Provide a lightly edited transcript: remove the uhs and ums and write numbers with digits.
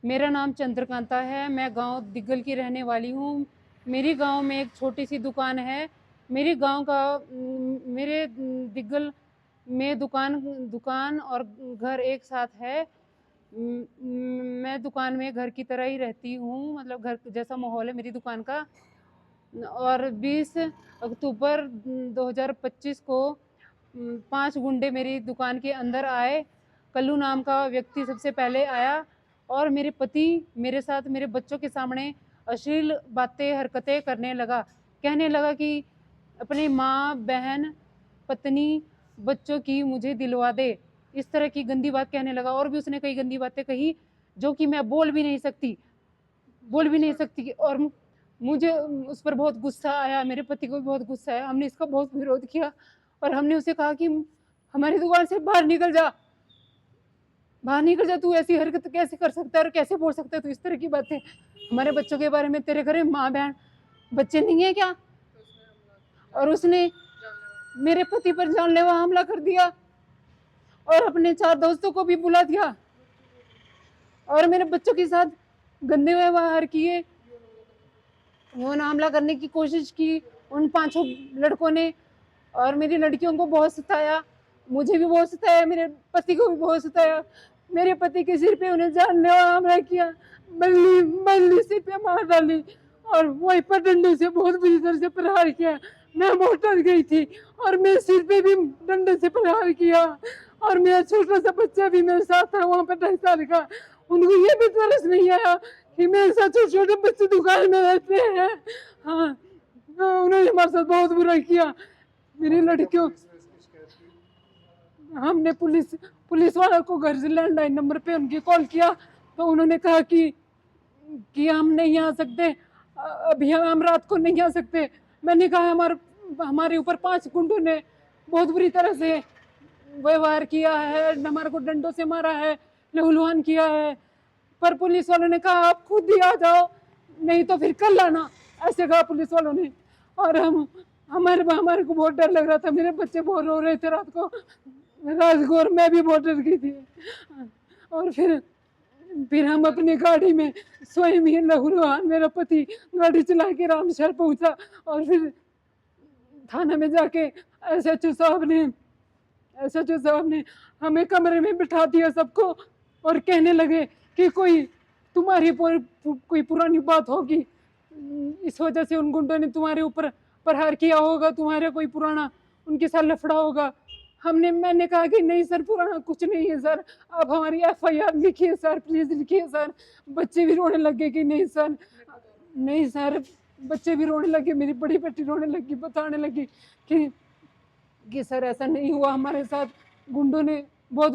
मेरा नाम चंद्रकांता है। मैं गांव दिग्गल की रहने वाली हूँ। मेरी गांव में एक छोटी सी दुकान है। मेरे गांव का मेरे दिग्गल में दुकान दुकान और घर एक साथ है। मैं दुकान में घर की तरह ही रहती हूँ, मतलब घर जैसा माहौल है मेरी दुकान का। और 20 अक्टूबर 2025 को 5 गुंडे मेरी दुकान के अंदर आए। कल्लू नाम का व्यक्ति सबसे पहले आया और मेरे पति मेरे साथ मेरे बच्चों के सामने अश्लील बातें हरकतें करने लगा। कहने लगा कि अपनी माँ, बहन, पत्नी, बच्चों की मुझे दिलवा दे। इस तरह की गंदी बात कहने लगा और भी उसने कई गंदी बातें कही जो कि मैं बोल भी नहीं सकती। और मुझे उस पर बहुत गुस्सा आया, मेरे पति को भी बहुत गुस्सा आया। हमने इसका बहुत विरोध किया और हमने उसे कहा कि हमारी दुकान से बाहर निकल जा, तू ऐसी हरकत कैसे कर सकता है और कैसे बोल सकता है तू इस तरह की बातें हमारे बच्चों के बारे में। तेरे घर में माँ बहन बच्चे नहीं है क्या? और उसने मेरे पति पर जानलेवा हमला कर दिया और अपने 4 दोस्तों को भी बुला दिया और मेरे बच्चों के साथ गंदे व्यवहार किए। वो हमला करने की कोशिश की उन 5 लड़कों ने और मेरी लड़कियों को बहुत सताया, मुझे भी बहुत सताया, मेरे पति को भी बहुत सताया। मेरे पति के सिर पे उन्हें जानलेवा हमला किया, बल्ली सिर पे मार डाली और वहीं पर डंडे से बहुत बुरी तरह से प्रहार किया। मैं बहुत डर गई थी और मेरे सिर पे भी डंडे से प्रहार किया और मेरा छोटा सा बच्चा भी मेरे साथ था वहाँ पर 2.5 साल का। उनको ये भी तरस नहीं आया कि मेरे साथ छोटे छोटे बच्चे दुकान में रहते हैं। हाँ, उन्होंने हमारे साथ बहुत बुरा किया। मेरी लड़कियों हमने पुलिस वालों को घर से लैंडलाइन नंबर पे उनकी कॉल किया तो उन्होंने कहा कि हम नहीं आ सकते, अभी हम रात को नहीं आ सकते। मैंने कहा हमारे ऊपर 5 गुंडों ने बहुत बुरी तरह से व्यवहार किया है, हमारे को डंडों से मारा है, लहूलुहान किया है। पर पुलिस वालों ने कहा आप खुद ही आ जाओ, नहीं तो फिर कल आना, ऐसे कहा पुलिस वालों ने। और हमारे को बहुत डर लग रहा था, मेरे बच्चे बहुत रो रहे थे रात को और मैं भी बहुत डर गई थी। और फिर हम अपनी गाड़ी में स्वयं ही लहूलुहान, मेरा पति गाड़ी चला के रामशहर पहुंचा और फिर थाना में जाके एसएचओ साहब ने हमें कमरे में बिठा दिया सबको और कहने लगे कि कोई तुम्हारी कोई पुरानी बात होगी, इस वजह से उन गुंडों ने तुम्हारे ऊपर प्रहार किया होगा, तुम्हारे कोई पुराना उनके साथ लफड़ा होगा। मैंने कहा कि नहीं सर, पुराना कुछ नहीं है सर, आप हमारी एफआईआर लिखिए सर, प्लीज लिखिए सर। बच्चे भी रोने लगे कि नहीं सर, बच्चे भी रोने लगे, मेरी बड़ी बेटी रोने लगी, बताने लगी कि सर ऐसा नहीं हुआ हमारे साथ, गुंडों ने बहुत